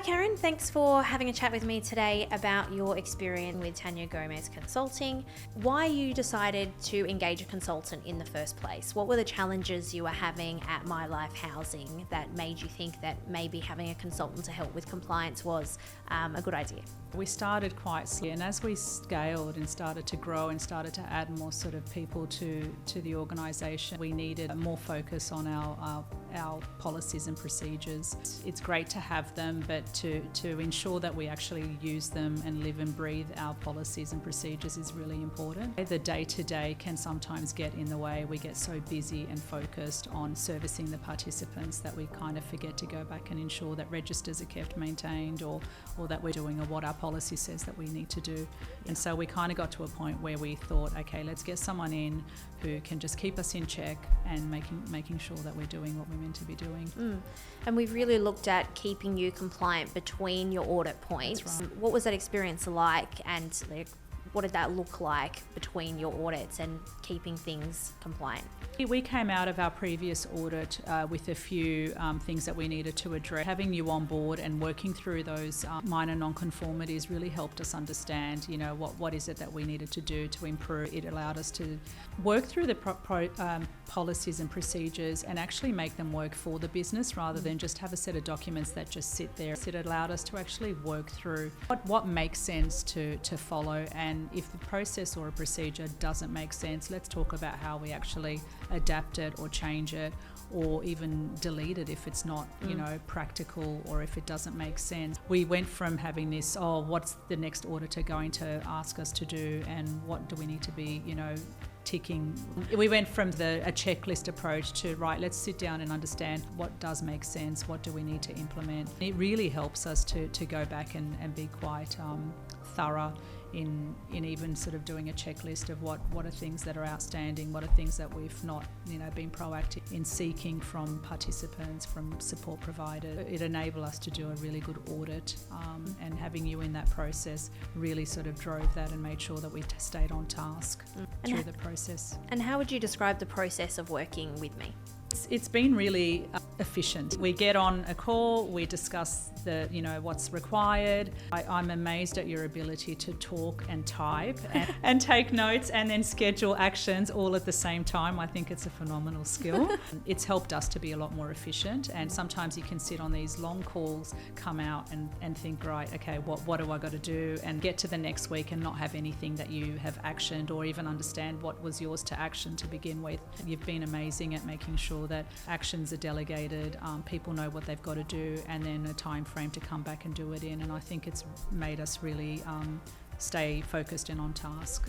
Hi Karen, thanks for having a chat with me today about your experience with Tanya Gomez Consulting. Why you decided to engage a consultant in the first place? What were the challenges you were having at MyLife Housing that made you think that maybe having a consultant to help with compliance was a good idea? We started quite slow, and as we scaled and started to grow and started to add more sort of people to the organisation, we needed more focus on our policies and procedures. It's great to have them, but to ensure that we actually use them and live and breathe our policies and procedures is really important. The day-to-day can sometimes get in the way. We get so busy and focused on servicing the participants that we kind of forget to go back and ensure that registers are kept maintained or that we're doing what our policy says that we need to do. And so we kind of got to a point where we thought, okay, let's get someone in who can just keep us in check and making sure that we're doing what we're meant to be doing. And we've really looked at keeping you compliant between your audit points. That's right. What was that experience like, and what did that look like between your audits and keeping things compliant? We came out of our previous audit with a few things that we needed to address. Having you on board and working through those minor non-conformities really helped us understand, what is it that we needed to do to improve. It allowed us to work through the policies and procedures and actually make them work for the business rather than just have a set of documents that just sit there. It allowed us to actually work through what makes sense to follow, and if the process or a procedure doesn't make sense, let's talk about how we actually adapt it or change it or even delete it if it's not practical or if it doesn't make sense. We went from having this, what's the next auditor going to ask us to do and what do we need to be ticking. We went from a checklist approach to, let's sit down and understand what does make sense, what do we need to implement. It really helps us to go back and be quite thorough in even sort of doing a checklist of what are things that are outstanding, what are things that we've not been proactive in seeking from participants, from support providers. It enabled us to do a really good audit, and having you in that process really sort of drove that and made sure that we stayed on task through the process. And how would you describe the process of working with me? It's been really efficient. We get on a call, we discuss what's required. I'm amazed at your ability to talk and type and take notes and then schedule actions all at the same time. I think it's a phenomenal skill. It's helped us to be a lot more efficient, and sometimes you can sit on these long calls, come out and think, right, okay, what do I got to do, and get to the next week and not have anything that you have actioned or even understand what was yours to action to begin with. You've been amazing at making sure that actions are delegated, people know what they've got to do, and then a time frame to come back and do it in. And I think it's made us really stay focused and on task.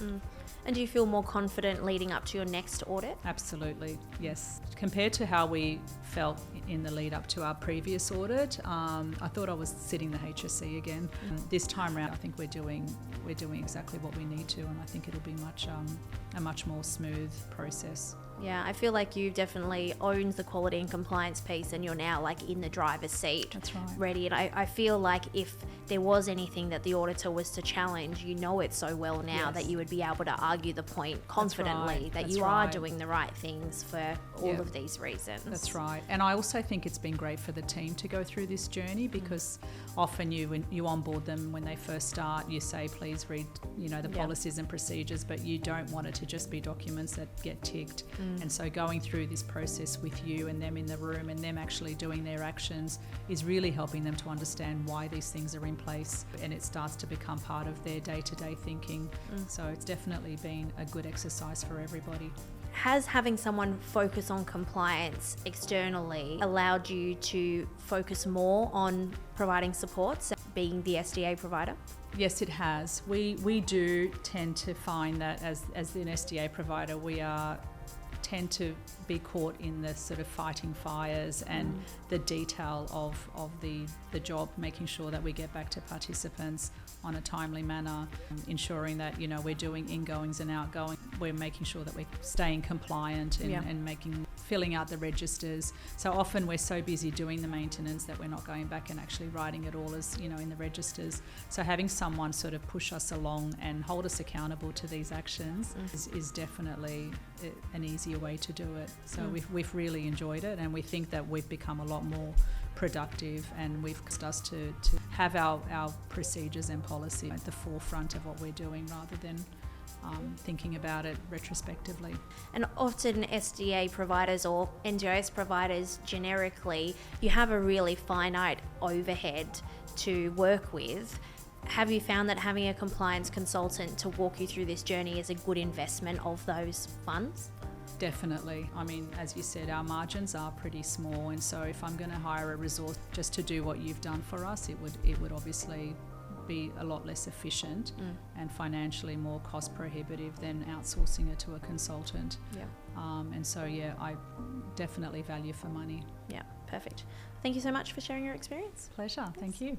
And do you feel more confident leading up to your next audit? Absolutely, yes. Compared to how we felt in the lead up to our previous audit, I thought I was sitting the HSC again. This time around, I think we're doing exactly what we need to, and I think it'll be a much more smooth process. Yeah, I feel like you've definitely owned the quality and compliance piece, and you're now in the driver's seat. That's right. Ready. And I feel like if there was anything that the auditor was to challenge, it so well now that you would be able to argue the point confidently that you are doing the right things for all of these reasons. That's right. And I also think it's been great for the team to go through this journey, because often when you onboard them when they first start, you say, please read the policies and procedures, but you don't want it to just be documents that get ticked. And so going through this process with you and them in the room and them actually doing their actions is really helping them to understand why these things are in place, and it starts to become part of their day-to-day thinking. So it's definitely been a good exercise for everybody. Has having someone focus on compliance externally allowed you to focus more on providing supports, being the SDA provider? Yes, it has. We do tend to find that as an SDA provider, we tend to be caught in the sort of fighting fires and the detail of the job, making sure that we get back to participants on a timely manner, ensuring that we're doing ingoings and outgoing. We're making sure that we're staying compliant and making filling out the registers. So often we're so busy doing the maintenance that we're not going back and actually writing it all as, in the registers. So having someone sort of push us along and hold us accountable to these actions is definitely an easier way to do it. So we've really enjoyed it, and we think that we've become a lot more productive, and we've asked us to have our procedures and policy at the forefront of what we're doing rather than thinking about it retrospectively. And often SDA providers or NDIS providers generically, you have a really finite overhead to work with. Have you found that having a compliance consultant to walk you through this journey is a good investment of those funds? Definitely. I mean, as you said, our margins are pretty small, and so if I'm going to hire a resource just to do what you've done for us, it would obviously be a lot less efficient and financially more cost prohibitive than outsourcing it to a consultant. Yeah. And so, I definitely value for money. Yeah, perfect. Thank you so much for sharing your experience. Pleasure. Thanks. Thank you.